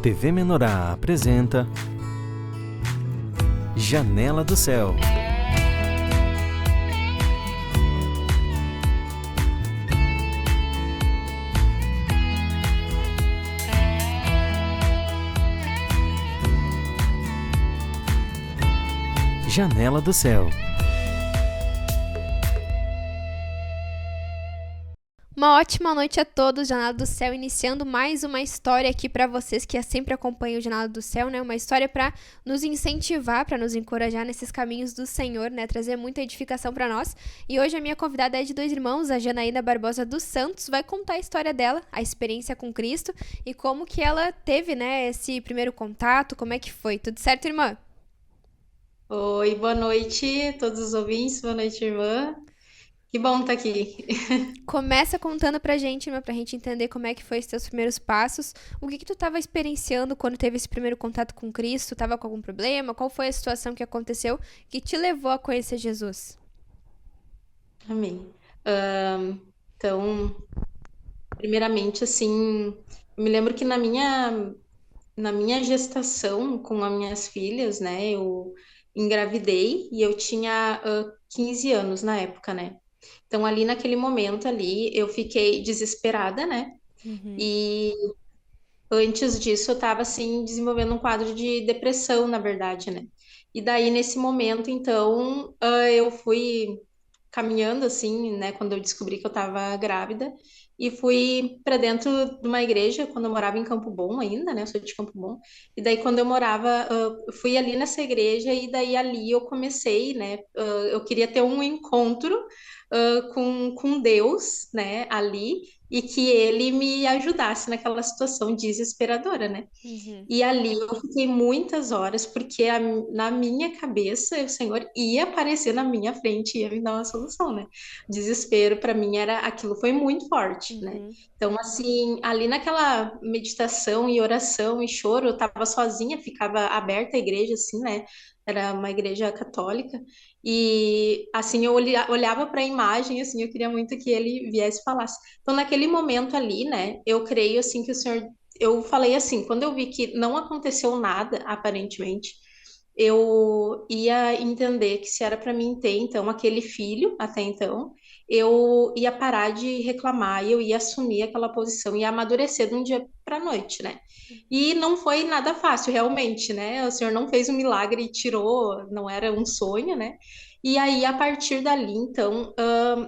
TV Menorá apresenta Janela do Céu. Janela do Céu. Uma ótima noite a todos, Janela do Céu, iniciando mais uma história aqui para vocês que sempre acompanham o Janela do Céu, né? Uma história para nos incentivar, para nos encorajar nesses caminhos do Senhor, né? Trazer muita edificação para nós. E hoje a minha convidada é de dois irmãos, a Janaína Barbosa dos Santos, vai contar a história dela, a experiência com Cristo e como que ela teve, né, esse primeiro contato, como é que foi. Tudo certo, irmã? Oi, boa noite a todos os ouvintes, boa noite, irmã. Que bom estar aqui. Começa contando pra gente, irmã, pra gente entender como é que foi os teus primeiros passos. O que tu tava experienciando quando teve esse primeiro contato com Cristo? Tava com algum problema? Qual foi a situação que aconteceu que te levou a conhecer Jesus? Amém. Então, primeiramente, assim, eu me lembro que na minha gestação com as minhas filhas, né, eu engravidei e eu tinha 15 anos na época, né? Então, ali naquele momento ali, eu fiquei desesperada, né? Uhum. E antes disso, eu estava assim desenvolvendo um quadro de depressão, na verdade, né? E daí nesse momento, então, eu fui caminhando assim, né, quando eu descobri que eu estava grávida, e fui para dentro de uma igreja quando eu morava em Campo Bom ainda, né? Eu sou de Campo Bom. E daí quando eu morava, eu fui ali nessa igreja e daí ali eu comecei, né? Eu queria ter um encontro com Deus, né, ali, e que ele me ajudasse naquela situação desesperadora, né? Uhum. E ali eu fiquei muitas horas, porque na minha cabeça o Senhor ia aparecer na minha frente e ia me dar uma solução, né? Desespero para mim era aquilo foi muito forte, né? Uhum. Então, assim, ali naquela meditação e oração e choro, eu estava sozinha, ficava aberta a igreja, assim, né? Era uma igreja católica. E, assim, eu olhava para a imagem, assim, eu queria muito que ele viesse e falasse. Então, naquele momento ali, né, eu creio, assim, que o Senhor eu falei assim, quando eu vi que não aconteceu nada, aparentemente, eu ia entender que se era para mim ter, então, aquele filho, até então, eu ia parar de reclamar e eu ia assumir aquela posição e amadurecer de um dia para noite, né? E não foi nada fácil, realmente, né? O Senhor não fez um milagre e tirou, não era um sonho, né? E aí, a partir dali, então,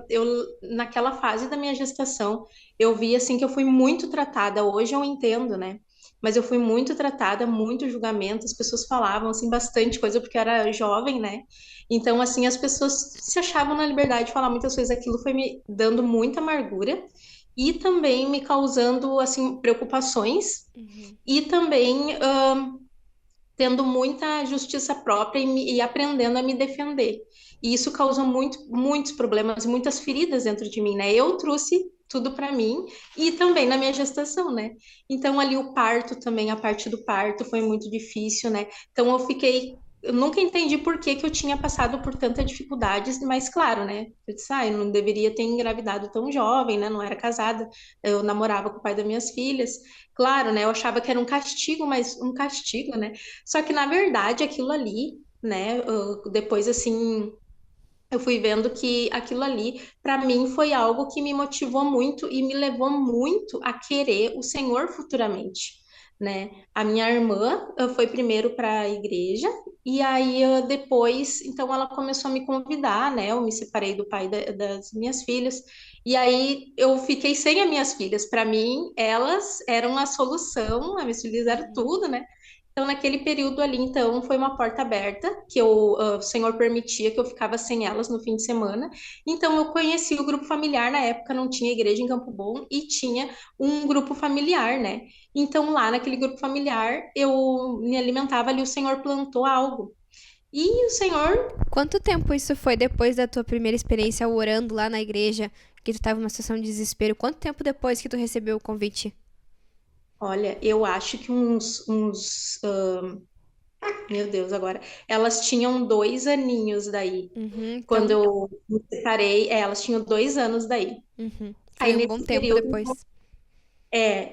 eu, naquela fase da minha gestação, eu vi assim que eu fui muito tratada. Hoje eu entendo, né? Mas eu fui muito tratada, muito julgamento. As pessoas falavam assim bastante coisa porque eu era jovem, né? Então assim as pessoas se achavam na liberdade de falar muitas coisas. Aquilo foi me dando muita amargura e também me causando assim preocupações Uhum. e também tendo muita justiça própria e aprendendo a me defender. E isso causou muitos problemas, muitas feridas dentro de mim, né? Eu trouxe tudo para mim e também na minha gestação, né? Então ali o parto também, a parte do parto foi muito difícil, né? Então eu nunca entendi por que que eu tinha passado por tanta dificuldades, mas claro, né? Eu disse, eu não deveria ter engravidado tão jovem, né? Não era casada, eu namorava com o pai das minhas filhas. Claro, né? Eu achava que era um castigo, mas um castigo, né? Só que, na verdade, aquilo ali, né? Depois, assim, eu fui vendo que aquilo ali, para mim, foi algo que me motivou muito e me levou muito a querer o Senhor futuramente, né? A minha irmã foi primeiro para a igreja e aí depois, então ela começou a me convidar, né? Eu me separei do pai das minhas filhas e aí eu fiquei sem as minhas filhas. Para mim, elas eram a solução, as minhas filhas eram Uhum. tudo, né? Então, naquele período ali, então, foi uma porta aberta, o Senhor permitia que eu ficava sem elas no fim de semana. Então, eu conheci o grupo familiar, na época não tinha igreja em Campo Bom e tinha um grupo familiar, né? Então, lá naquele grupo familiar, eu me alimentava ali, o Senhor plantou algo. E o Senhor, Quanto tempo isso foi depois da tua primeira experiência orando lá na igreja, que tu tava numa situação de desespero? Quanto tempo depois que tu recebeu o convite? olha, eu acho que meu Deus, agora, elas tinham 2 aninhos daí. Uhum. Quando Então, eu me separei, elas tinham 2 anos daí. uhum. Aí Foi um bom nesse tempo período, depois.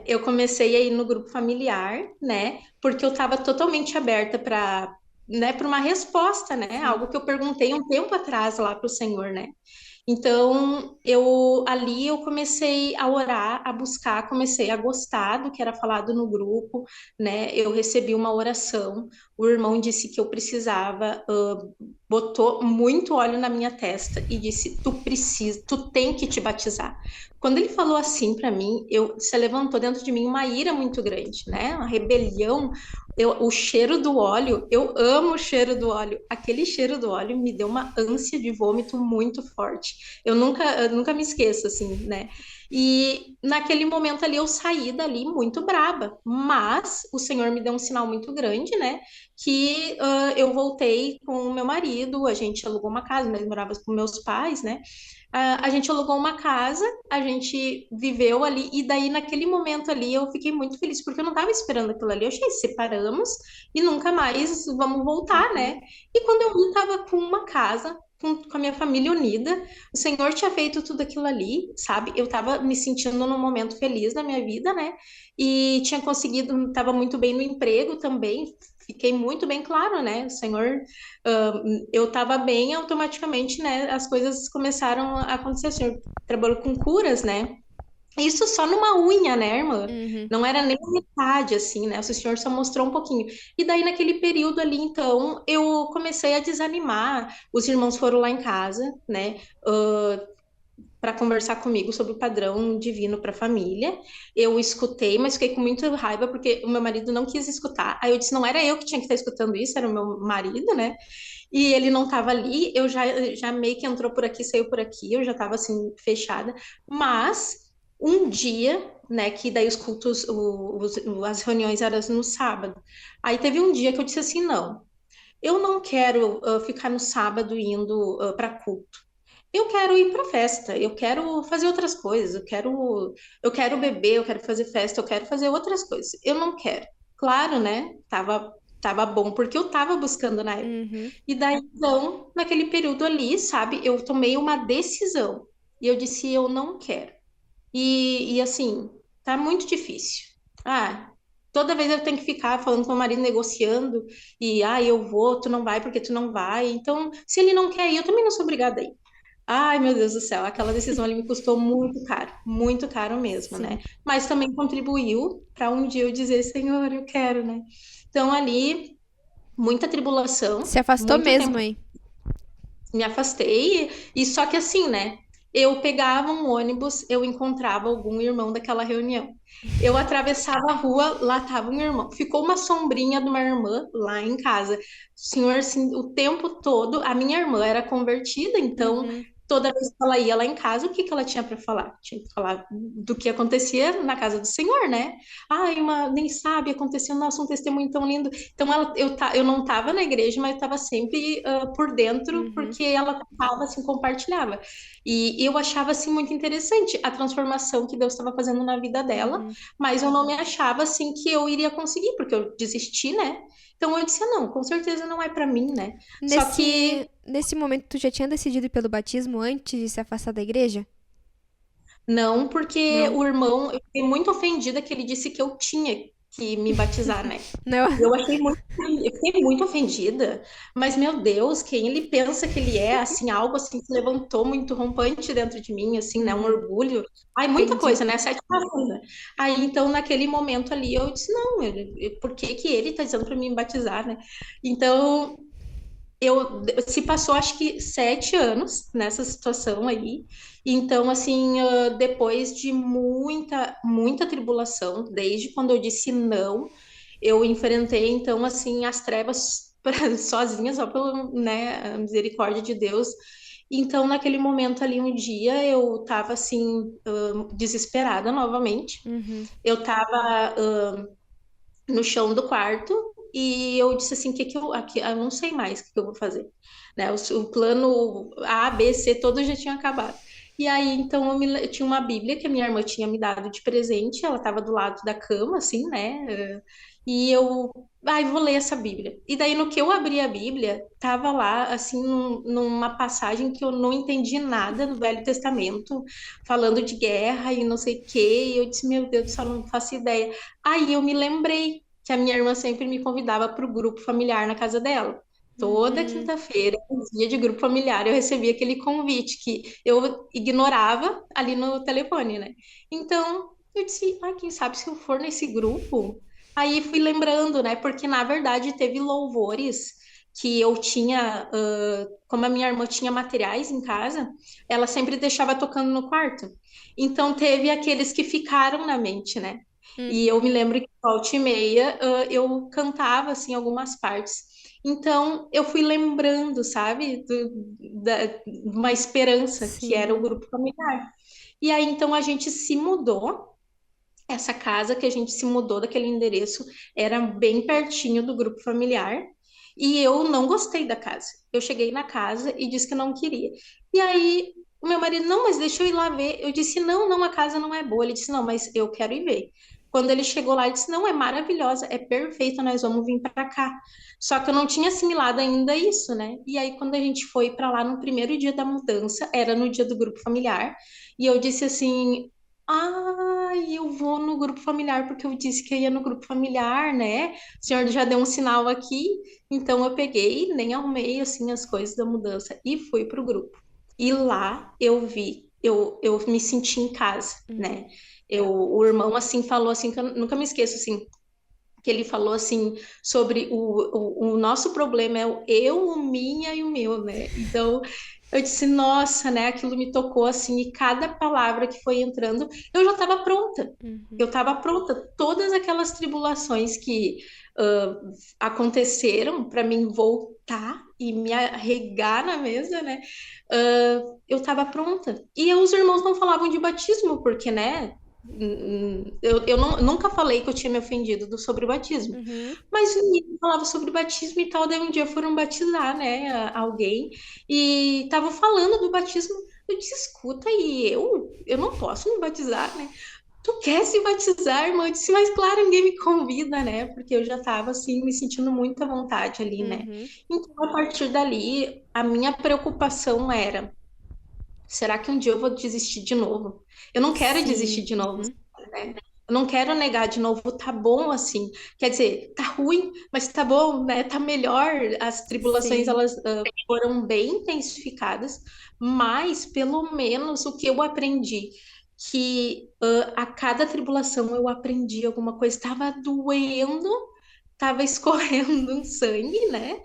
Eu comecei a ir no grupo familiar, né? Porque eu estava totalmente aberta para uma resposta, né? Sim. Algo que eu perguntei um tempo atrás lá para o Senhor, né? Então, eu comecei a orar, a buscar, comecei a gostar do que era falado no grupo, né? Eu recebi uma oração, o irmão disse que eu precisava, botou muito óleo na minha testa e disse: "Tu precisa, tu tem que te batizar". Quando ele falou assim para mim, se levantou dentro de mim uma ira muito grande, né? Uma rebelião. O cheiro do óleo, eu amo o cheiro do óleo. Aquele cheiro do óleo me deu uma ânsia de vômito muito forte. Eu nunca me esqueço, assim, né? E naquele momento ali eu saí dali muito braba, mas o Senhor me deu um sinal muito grande, né? Que eu voltei com o meu marido, a gente alugou uma casa, nós morávamos com meus pais, né? A gente alugou uma casa, a gente viveu ali, e daí naquele momento ali eu fiquei muito feliz, porque eu não estava esperando aquilo ali. Eu achei, separamos e nunca mais vamos voltar, Uhum. né? E quando eu vi, estava com uma casa, com a minha família unida, o Senhor tinha feito tudo aquilo ali, sabe? Eu estava me sentindo num momento feliz na minha vida, né? E tinha conseguido, estava muito bem no emprego também, fiquei muito bem claro, né? O Senhor eu estava bem, automaticamente, né? As coisas começaram a acontecer. O senhor trabalhou com curas, né? Isso só numa unha, né, irmã? Uhum. Não era nem metade, assim, né? O senhor só mostrou um pouquinho. E daí, naquele período ali, então, eu comecei a desanimar. Os irmãos foram lá em casa, né? Para conversar comigo sobre o padrão divino para a família. Eu escutei, mas fiquei com muita raiva porque o meu marido não quis escutar. Aí eu disse, não era eu que tinha que estar escutando isso, era o meu marido, né? E ele não estava ali, eu já meio que entrou por aqui, saiu por aqui, eu já estava assim, fechada. Mas um dia, né, que daí os cultos, as reuniões eram no sábado. Aí teve um dia que eu disse assim: não, eu não quero ficar no sábado indo para culto. Eu quero ir para festa, eu quero fazer outras coisas, eu quero beber, eu quero fazer festa, eu quero fazer outras coisas. Eu não quero. Claro, né? Tava bom porque eu tava buscando na época. Uhum. E daí, então, naquele período ali, sabe, eu tomei uma decisão e eu disse, eu não quero. E assim, tá muito difícil. Ah, toda vez eu tenho que ficar falando com o meu marido, negociando, e eu vou, tu não vai porque tu não vai. Então, se ele não quer ir, eu também não sou obrigada a ir. Ai, meu Deus do céu, aquela decisão ali me custou muito caro mesmo, Sim. né? Mas também contribuiu para um dia eu dizer, Senhor, eu quero, né? Então ali, muita Se tribulação, afastou muito mesmo, tempo hein? me afastei, e só que assim, né? Eu pegava um ônibus, eu encontrava algum irmão daquela reunião. Eu atravessava a rua, lá estava um irmão. Ficou uma sombrinha de uma irmã lá em casa. O senhor, assim, o tempo todo, a minha irmã era convertida, então Uhum. toda vez que ela ia lá em casa, o que que ela tinha para falar? Tinha que falar do que acontecia na casa do Senhor, né? Ai, nem sabe, aconteceu, nossa, um testemunho tão lindo. Então, eu não estava na igreja, mas eu estava sempre por dentro, Uhum. porque ela contava, assim, compartilhava. E eu achava, assim, muito interessante a transformação que Deus estava fazendo na vida dela, Uhum. mas eu não me achava, assim, que eu iria conseguir, porque eu desisti, né? Então, eu disse, não, com certeza não é para mim, né? Só que Nesse momento, tu já tinha decidido pelo batismo antes de se afastar da igreja? não, porque Não. o irmão, eu fiquei muito ofendida que ele disse que eu tinha que me batizar, né? Não. Eu achei muito, eu fiquei muito ofendida, mas meu Deus, quem ele pensa que ele é, assim, algo assim que levantou muito rompante dentro de mim, assim, né, um Uhum. orgulho, ai, muita Entendi. coisa, né, sete coisas, né? Aí, então, naquele momento ali, eu disse, não, por que que ele tá dizendo para mim batizar, né? Então, se passou acho que 7 anos nessa situação aí. Então, assim, depois de muita tribulação, desde quando eu disse não, eu enfrentei, então, assim, as trevas sozinha, só pela, né, a misericórdia de Deus. Então, naquele momento ali, um dia, eu tava, assim, desesperada novamente. Uhum. Eu tava no chão do quarto e eu disse assim, eu não sei mais o que eu vou fazer, né? O plano A, B, C, todos já tinham acabado. E aí, então, eu tinha uma Bíblia que a minha irmã tinha me dado de presente, ela estava do lado da cama, assim, né? E eu, ai, vou ler essa Bíblia. E daí, no que eu abri a Bíblia, tava lá, assim, numa passagem que eu não entendi nada no Velho Testamento, falando de guerra e não sei o quê. E eu disse, meu Deus do céu, não faço ideia. Aí eu me lembrei que a minha irmã sempre me convidava para o grupo familiar na casa dela. Toda Uhum. quinta-feira, dia de grupo familiar, eu recebia aquele convite que eu ignorava ali no telefone, né? Então, eu disse, ah, quem sabe se eu for nesse grupo? Aí fui lembrando, né? Porque na verdade teve louvores que eu tinha, como a minha irmã tinha materiais em casa, ela sempre deixava tocando no quarto. Então teve aqueles que ficaram na mente, né? E eu me Uhum. lembro que volta e meia, eu cantava assim algumas partes. Então eu fui lembrando, sabe, uma esperança que era o Sim. grupo familiar. E aí então a gente se mudou. Essa casa que a gente se mudou daquele endereço era bem pertinho do grupo familiar e eu não gostei da casa. Eu cheguei na casa e disse que não queria. E aí o meu marido, não, mas deixa eu ir lá ver. Eu disse, não, não, a casa não é boa. Ele disse, não, mas eu quero ir ver. Quando ele chegou lá, ele disse, não, é maravilhosa, é perfeita, nós vamos vir para cá. Só que eu não tinha assimilado ainda isso, né? E aí, quando a gente foi para lá no primeiro dia da mudança, era no dia do grupo familiar, e eu disse assim: ah, eu vou no grupo familiar porque eu disse que eu ia no grupo familiar, né? O senhor já deu um sinal aqui, então eu peguei, nem arrumei assim as coisas da mudança e fui pro grupo. E lá eu vi, eu me senti em casa, Uhum. né? O irmão assim falou assim, que eu nunca me esqueço assim, que ele falou assim sobre o nosso problema é o eu, o minha e o meu, né? Então eu disse, nossa, né? Aquilo me tocou assim, e cada palavra que foi entrando, eu já estava pronta. Uhum. Eu estava pronta. Todas aquelas tribulações que ah, aconteceram para mim voltar e me arregar na mesa, né? Eu estava pronta. E os irmãos não falavam de batismo, porque, né? Nunca falei que eu tinha me ofendido sobre o batismo, Uhum. mas ninguém falava sobre batismo e tal. Daí um dia foram batizar, né, alguém, e estavam falando do batismo. Eu disse, escuta, e eu não posso me batizar, né? Tu quer se batizar, irmã? Eu disse, mas claro, ninguém me convida, né? Porque eu já estava assim, me sentindo muita vontade ali, né? Uhum. Então, a partir dali, a minha preocupação era: será que um dia eu vou desistir de novo? Eu não quero desistir Sim. de novo, Uhum. né? Eu não quero negar de novo, tá bom assim. Quer dizer, tá ruim, mas tá bom, né? Tá melhor. As tribulações, Sim. elas foram bem intensificadas, mas pelo menos o que eu aprendi, que a cada tribulação eu aprendi alguma coisa. Estava doendo, estava escorrendo um sangue, né?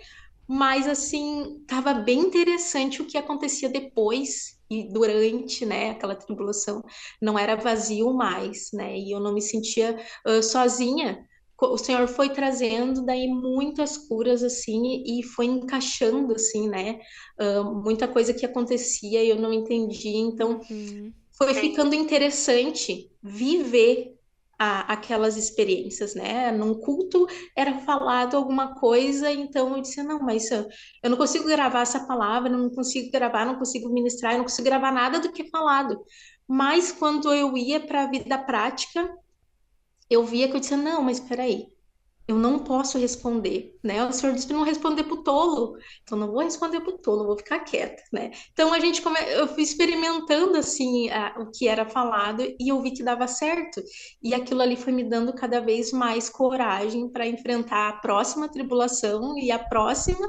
Mas assim, tava bem interessante o que acontecia depois e durante, né, aquela tribulação. Não era vazio mais, né? E eu não me sentia sozinha. O Senhor foi trazendo daí muitas curas assim e foi encaixando assim, né? Muita coisa que acontecia e eu não entendia. Então, Uhum. foi ficando interessante viver aquelas experiências, né? Num culto era falado alguma coisa, então eu disse, não, mas eu não consigo gravar essa palavra, não consigo gravar, não consigo ministrar, eu não consigo gravar nada do que é falado. Mas quando eu ia para a vida prática, eu via que eu disse, não, mas espera aí, eu não posso responder, né? O senhor disse para não responder para o tolo, então não vou responder para o tolo, vou ficar quieta, né? Então eu fui experimentando assim o que era falado e eu vi que dava certo, e aquilo ali foi me dando cada vez mais coragem para enfrentar a próxima tribulação e a próxima,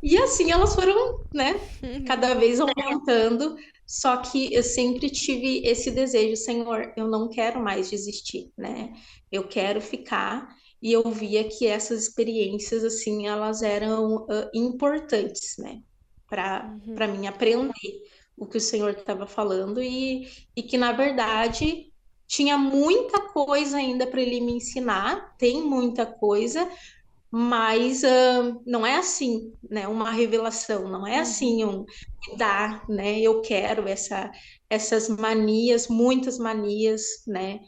e assim elas foram, né? Uhum. Cada vez aumentando. Só que eu sempre tive esse desejo, Senhor, eu não quero mais desistir, né? Eu quero ficar, e eu via que essas experiências assim elas eram importantes, né, para Uhum. mim aprender o que o Senhor estava falando, e que na verdade tinha muita coisa ainda para ele me ensinar, tem muita coisa, mas não é assim, né, uma revelação, não é Uhum. assim me dá, né, eu quero essas manias, muitas manias, né,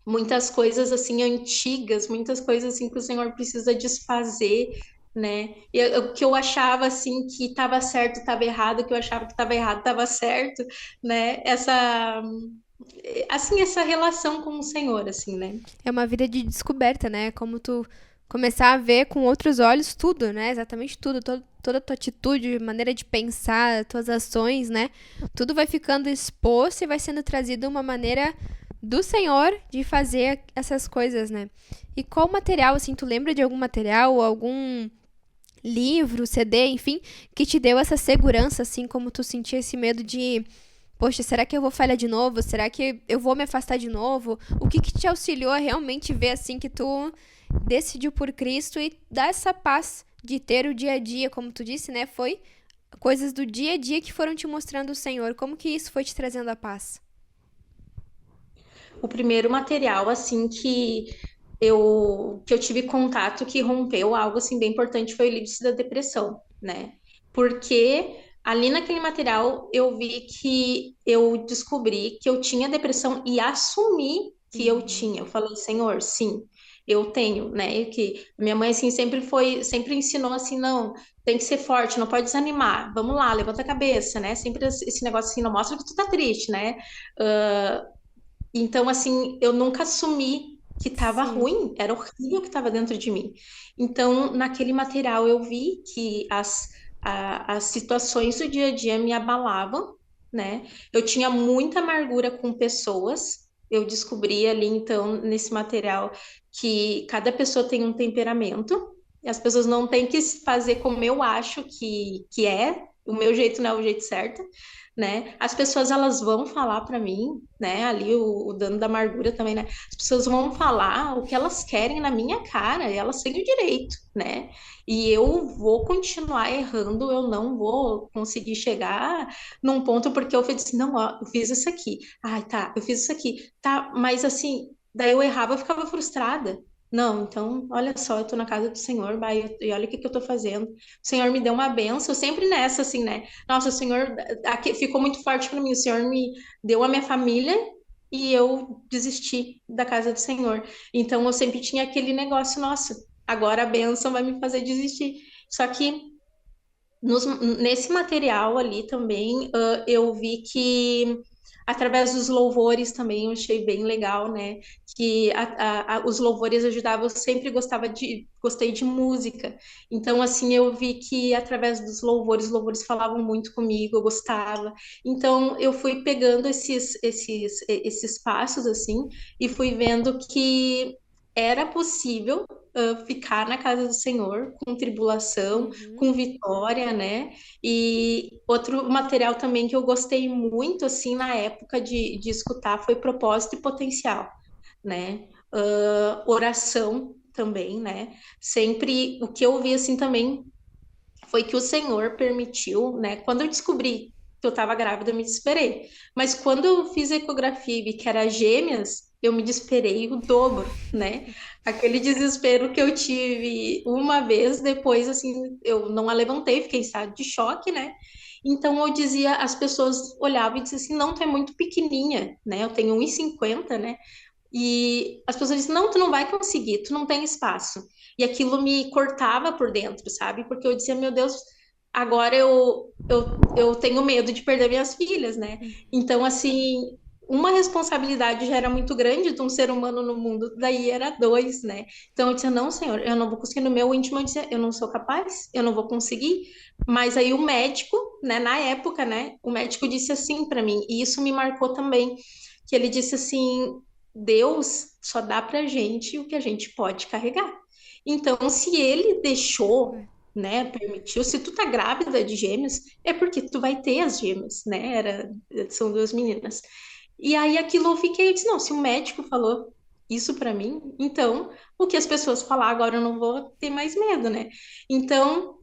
muitas coisas assim antigas, muitas coisas assim que o Senhor precisa desfazer, né? O que eu achava assim que estava certo, estava errado, o que eu achava que estava errado, estava certo, né? Essa relação com o Senhor, assim, né? É uma vida de descoberta, né? Como tu começar a ver com outros olhos tudo, né? Exatamente tudo, toda a tua atitude, maneira de pensar, tuas ações, né? Tudo vai ficando exposto e vai sendo trazido uma maneira do Senhor de fazer essas coisas, né? E qual material, assim, tu lembra de algum material ou algum livro, CD, enfim, que te deu essa segurança, assim, como tu sentia esse medo de, poxa, será que eu vou falhar de novo? Será que eu vou me afastar de novo? O que que te auxiliou a realmente ver, assim, que tu decidiu por Cristo e dar essa paz de ter o dia a dia, como tu disse, né? Foi coisas do dia a dia que foram te mostrando o Senhor. Como que isso foi te trazendo a paz? O primeiro material, assim, que eu tive contato que rompeu algo, assim, bem importante foi o Livro da Depressão, né? Porque ali naquele material eu vi que eu descobri que eu tinha depressão e assumi que eu Uhum. tinha. Eu falei, Senhor, sim, eu tenho, né? E que minha mãe, assim, sempre ensinou assim, não, tem que ser forte, não pode desanimar. Vamos lá, levanta a cabeça, né? Sempre esse negócio assim, não mostra que tu tá triste, né? Então, assim, eu nunca assumi que estava Sim. ruim, era horrível o que estava dentro de mim. Então, naquele material, eu vi que as situações do dia a dia me abalavam, né? Eu tinha muita amargura com pessoas. Eu descobri ali, então, nesse material, que cada pessoa tem um temperamento, e as pessoas não têm que fazer como eu acho que é, o meu jeito não é o jeito certo, né? As pessoas elas vão falar para mim, né? Ali o dano da amargura também, né? As pessoas vão falar o que elas querem na minha cara, e elas têm o direito, né? E eu vou continuar errando, eu não vou conseguir chegar num ponto porque eu fiz assim, não, ó, eu fiz isso aqui. Ai, tá, eu fiz isso aqui. Tá, mas assim, daí eu errava, eu ficava frustrada. Não, então, olha só, eu tô na casa do Senhor, vai, e olha o que que eu tô fazendo. O Senhor me deu uma benção, sempre nessa, assim, né? Nossa, o Senhor aqui ficou muito forte para mim. O Senhor me deu a minha família e eu desisti da casa do Senhor. Então eu sempre tinha aquele negócio, nossa, agora a bênção vai me fazer desistir. Só que nesse material ali também, eu vi que através dos louvores também eu achei bem legal, né? Que os louvores ajudavam, eu sempre gostei de música. Então, assim, eu vi que através dos louvores, os louvores falavam muito comigo, eu gostava. Então, eu fui pegando esses passos, assim, e fui vendo que era possível ficar na casa do Senhor com tribulação, Uhum. com vitória, né? E outro material também que eu gostei muito, assim, na época de escutar foi Propósito e Potencial, né? Oração também, né? Sempre, o que eu vi, assim, também foi que o Senhor permitiu, né? Quando eu descobri que eu estava grávida, eu me desesperei. Mas quando eu fiz a ecografia e vi que era gêmeas, eu me desesperei o dobro, né? Aquele desespero que eu tive uma vez, depois, assim, eu não a levantei, fiquei em estado de choque, né? Então eu dizia, as pessoas olhavam e diziam assim, não, tu é muito pequenininha, né? Eu tenho 1,50, né? E as pessoas dizem, não, tu não vai conseguir, tu não tem espaço. E aquilo me cortava por dentro, sabe? Porque eu dizia, meu Deus, agora eu tenho medo de perder minhas filhas, né? Então, assim, uma responsabilidade já era muito grande de um ser humano no mundo, daí era dois, né? Então eu dizia, não, Senhor, eu não vou conseguir. No meu íntimo eu dizia, eu não sou capaz, eu não vou conseguir. Mas aí o médico, né, na época, né, o médico disse assim para mim, e isso me marcou também, que ele disse assim, Deus só dá pra gente o que a gente pode carregar. Então, se ele deixou, né, permitiu, se tu tá grávida de gêmeos, é porque tu vai ter as gêmeas, né? São duas meninas. E aí aquilo eu fiquei, eu disse, não, se o médico falou isso pra mim, então o que as pessoas falar agora eu não vou ter mais medo, né? Então,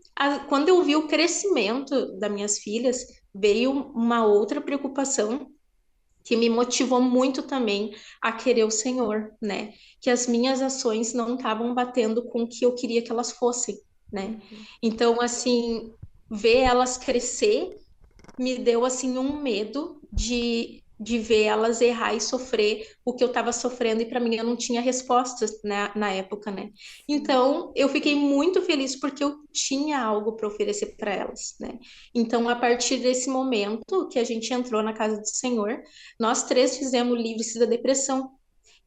quando eu vi o crescimento das minhas filhas, veio uma outra preocupação que me motivou muito também a querer o Senhor, né? Que as minhas ações não estavam batendo com o que eu queria que elas fossem, né? Então, assim, ver elas crescer me deu assim um medo de ver elas errar e sofrer o que eu estava sofrendo, e para mim eu não tinha respostas na época, né? Sim. Então eu fiquei muito feliz porque eu tinha algo para oferecer para elas, né? Então, a partir desse momento que a gente entrou na casa do Senhor, nós três fizemos Livre-se da Depressão.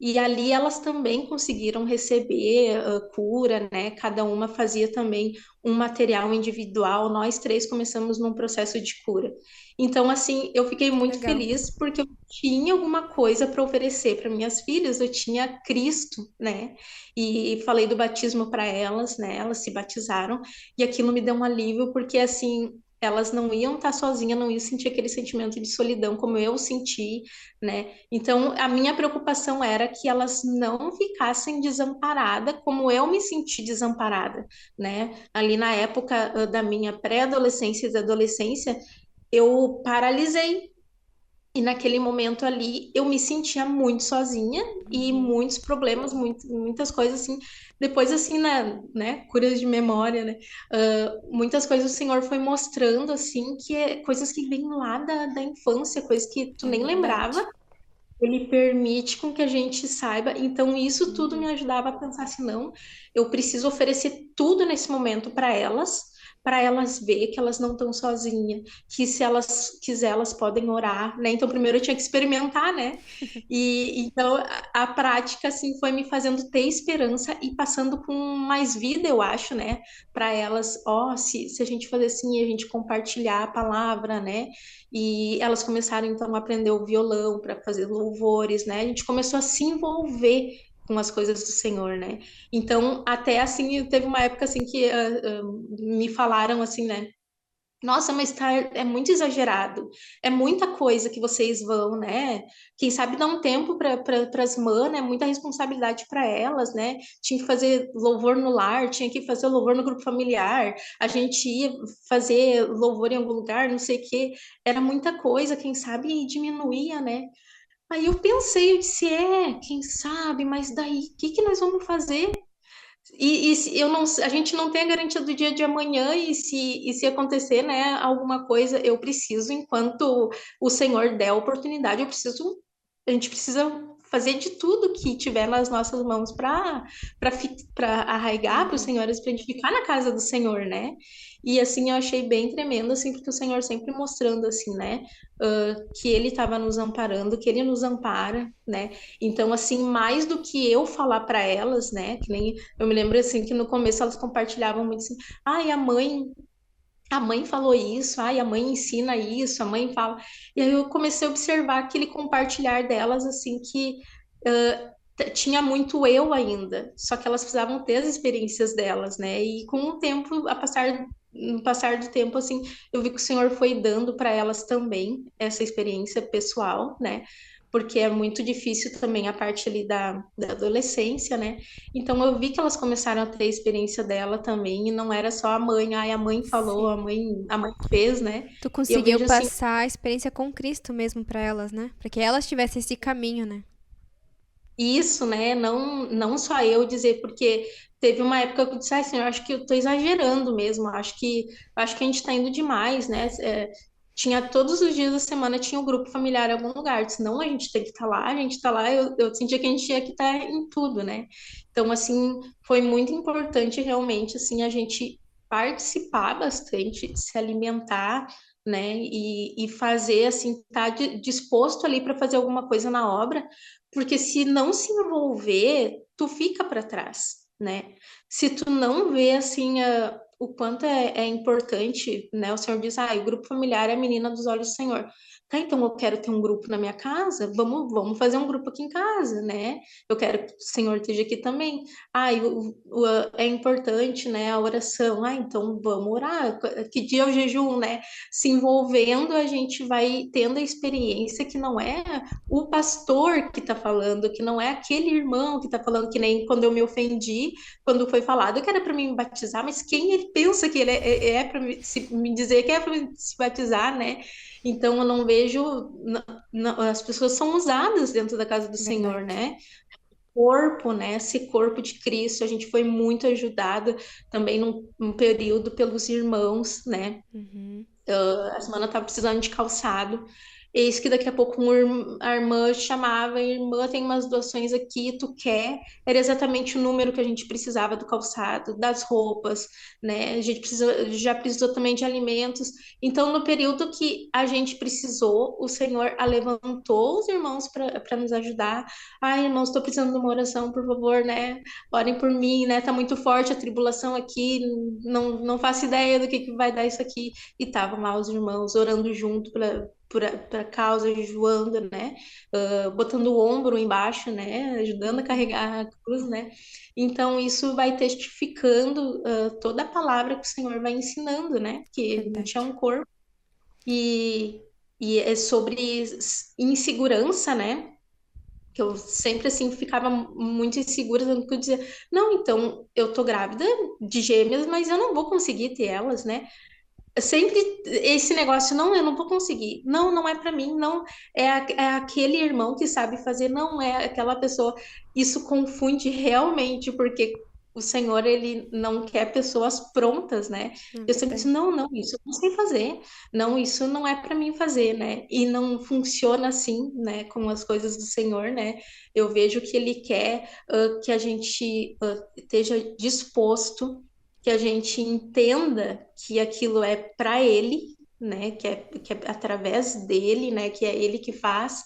E ali elas também conseguiram receber cura, né? Cada uma fazia também um material individual. Nós três começamos num processo de cura. Então, assim, eu fiquei Que muito legal. feliz porque eu tinha alguma coisa para oferecer para minhas filhas. Eu tinha Cristo, né? E falei do batismo para elas, né? Elas se batizaram e aquilo me deu um alívio porque assim elas não iam estar sozinhas, não iam sentir aquele sentimento de solidão como eu senti, né? Então, a minha preocupação era que elas não ficassem desamparadas, como eu me senti desamparada, né? Ali na época da minha pré-adolescência e da adolescência, eu paralisei. E naquele momento ali, eu me sentia muito sozinha e Uhum. muitos problemas, muitas coisas assim. Depois, assim, né, curas de memória, né? Muitas coisas o Senhor foi mostrando, assim, que coisas que vêm lá da infância, coisas que tu É nem lembrava, verdade. ele permite com que a gente saiba. Então, isso tudo me Uhum. ajudava a pensar assim, não, eu preciso oferecer tudo nesse momento para elas ver que elas não estão sozinhas, que se elas quiser, elas podem orar, né? Então, primeiro eu tinha que experimentar, né? E então a prática assim foi me fazendo ter esperança e passando com mais vida, eu acho, né? Para elas, ó, se a gente fazer assim, a gente compartilhar a palavra, né? E elas começaram então a aprender o violão para fazer louvores, né? A gente começou a se envolver com as coisas do Senhor, né? Então, até assim, teve uma época assim que me falaram assim, né? Nossa, mas tá, é muito exagerado. É muita coisa que vocês vão, né? Quem sabe dar um tempo para as mães, é muita responsabilidade para elas, né? Tinha que fazer louvor no lar, tinha que fazer louvor no grupo familiar, a gente ia fazer louvor em algum lugar, não sei o quê. Era muita coisa, quem sabe diminuía, né? Aí eu pensei, eu disse, quem sabe, mas daí, o que que nós vamos fazer? E se eu não, a gente não tem a garantia do dia de amanhã, e se acontecer, né, alguma coisa, eu preciso, enquanto o Senhor der a oportunidade, a gente precisa fazer de tudo que tiver nas nossas mãos para arraigar para o Uhum. Senhor, para a gente ficar na casa do Senhor, né? E assim eu achei bem tremendo, assim, porque o Senhor sempre mostrando assim, né, que Ele estava nos amparando, que Ele nos ampara, né? Então, assim, mais do que eu falar para elas, né, que nem eu me lembro assim que no começo elas compartilhavam muito assim, ai, a mãe falou isso, ai, a mãe ensina isso, a mãe fala. E aí eu comecei a observar aquele compartilhar delas assim que tinha muito eu ainda, só que elas precisavam ter as experiências delas, né? E com o tempo, no passar do tempo, assim, eu vi que o Senhor foi dando para elas também essa experiência pessoal, né? Porque é muito difícil também a parte ali da adolescência, né? Então eu vi que elas começaram a ter a experiência dela também, e não era só a mãe, ai, a mãe falou, a Sim. mãe, a mãe fez, né? Tu E eu conseguiu vejo assim, passar a experiência com Cristo mesmo pra elas, né? Pra que elas tivessem esse caminho, né? isso, né? Não só eu dizer, porque teve uma época que eu disse, ai, senhor, acho que eu tô exagerando mesmo, acho que a gente tá indo demais, né? Tinha todos os dias da semana tinha um grupo familiar em algum lugar, senão a gente tem que estar lá, a gente tá lá, eu sentia que a gente tinha que estar em tudo, né? Então, assim, foi muito importante realmente, assim, a gente participar bastante, se alimentar, né? E fazer, assim, estar disposto ali para fazer alguma coisa na obra, porque se não se envolver, tu fica para trás, né? Se tu não vê assim o quanto é importante, né? O Senhor diz, o grupo familiar é a menina dos olhos do Senhor. Tá, então eu quero ter um grupo na minha casa, vamos fazer um grupo aqui em casa, né? Eu quero que o Senhor esteja aqui também. É importante, né? A oração. Então vamos orar. Que dia é o jejum, né? Se envolvendo, a gente vai tendo a experiência que não é o pastor que está falando, que não é aquele irmão que está falando, que nem quando eu me ofendi, quando foi falado que era para me batizar, mas quem ele pensa que ele é para me dizer que é para se batizar, né? Então eu não vejo, as pessoas são usadas dentro da casa do Senhor, Verdade. né? Corpo, né? Esse corpo de Cristo, a gente foi muito ajudada também num período pelos irmãos, né? Uhum. A semana estava precisando de calçado. Eis que daqui a pouco a irmã chamava, irmã, tem umas doações aqui, tu quer? Era exatamente o número que a gente precisava do calçado, das roupas, né? A gente já precisou também de alimentos. Então, no período que a gente precisou, o Senhor levantou os irmãos para nos ajudar. Ai, irmãos, estou precisando de uma oração, por favor, né? Orem por mim, né? Tá muito forte a tribulação aqui, não faço ideia do que vai dar isso aqui. E estavam lá os irmãos orando junto para causa, jejuando, né? Botando o ombro embaixo, né? Ajudando a carregar a cruz, né? Então, isso vai testificando toda a palavra que o Senhor vai ensinando, né? Que a gente é Verdade. um corpo e, e é sobre insegurança, né? Que eu sempre, assim, ficava muito insegura, tanto que eu dizia, não, então, eu tô grávida de gêmeas, mas eu não vou conseguir ter elas, né? Sempre esse negócio, não, eu não vou conseguir, não é para mim, não, é aquele irmão que sabe fazer, não é aquela pessoa. Isso confunde realmente, porque o Senhor, ele não quer pessoas prontas, né? É Eu sempre disse, verdade. não, isso eu não sei fazer, não, isso não é para mim fazer, né? E não funciona assim, né, com as coisas do Senhor, né? Eu vejo que ele quer que a gente esteja disposto, que a gente entenda que aquilo é para ele, né? Que é através dele, né? Que é ele que faz.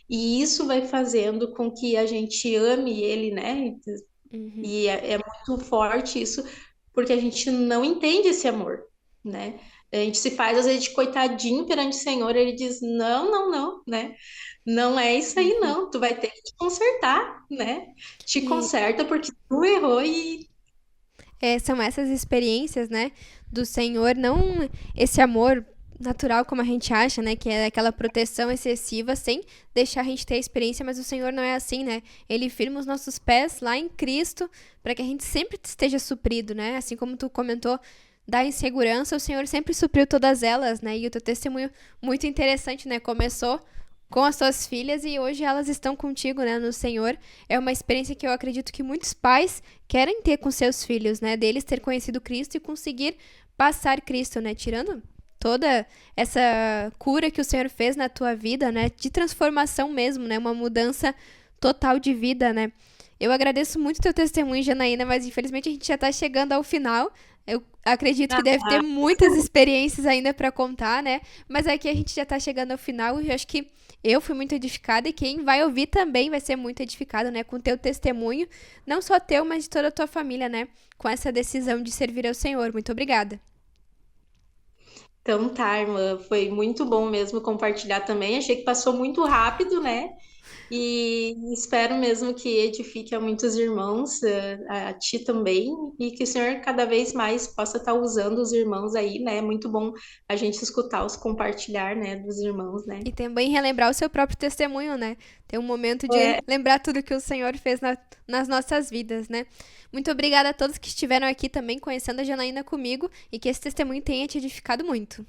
E isso vai fazendo com que a gente ame ele, né? Uhum. E é muito forte isso, porque a gente não entende esse amor, né? A gente se faz, às vezes, de coitadinho perante o Senhor, ele diz, não, né? Não é isso aí, Uhum. não. Tu vai ter que te consertar, né? Te E conserta porque tu errou e são essas experiências, né, do Senhor, não esse amor natural como a gente acha, né, que é aquela proteção excessiva sem deixar a gente ter a experiência, mas o Senhor não é assim, né? Ele firma os nossos pés lá em Cristo para que a gente sempre esteja suprido, né? Assim como tu comentou da insegurança, o Senhor sempre supriu todas elas, né? E o teu testemunho muito interessante, né? Começou com as tuas filhas e hoje elas estão contigo, né, no Senhor. É uma experiência que eu acredito que muitos pais querem ter com seus filhos, né, deles ter conhecido Cristo e conseguir passar Cristo, né, tirando toda essa cura que o Senhor fez na tua vida, né, de transformação mesmo, né, uma mudança total de vida, né. Eu agradeço muito teu testemunho, Janaína, mas infelizmente a gente já tá chegando ao final. Eu acredito que deve ter muitas experiências ainda para contar, né? Mas aqui a gente já tá chegando ao final e eu acho que eu fui muito edificada e quem vai ouvir também vai ser muito edificado, né? Com o teu testemunho, não só teu, mas de toda a tua família, né? Com essa decisão de servir ao Senhor. Muito obrigada. então tá, irmã, foi muito bom mesmo compartilhar também. Achei que passou muito rápido, né? E espero mesmo que edifique a muitos irmãos, a ti também, e que o Senhor cada vez mais possa estar usando os irmãos aí, né? É muito bom a gente escutar os compartilhar, né, dos irmãos, né? E também relembrar o seu próprio testemunho, né? Ter um momento de É, lembrar tudo que o Senhor fez nas nossas vidas, né? Muito obrigada a todos que estiveram aqui também conhecendo a Janaína comigo e que esse testemunho tenha te edificado muito.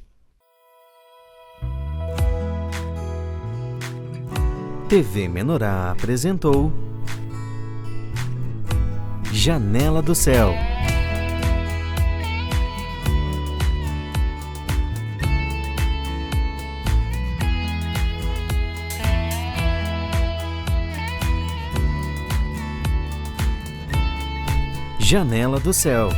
TV Menorá apresentou Janela do Céu. Janela do Céu.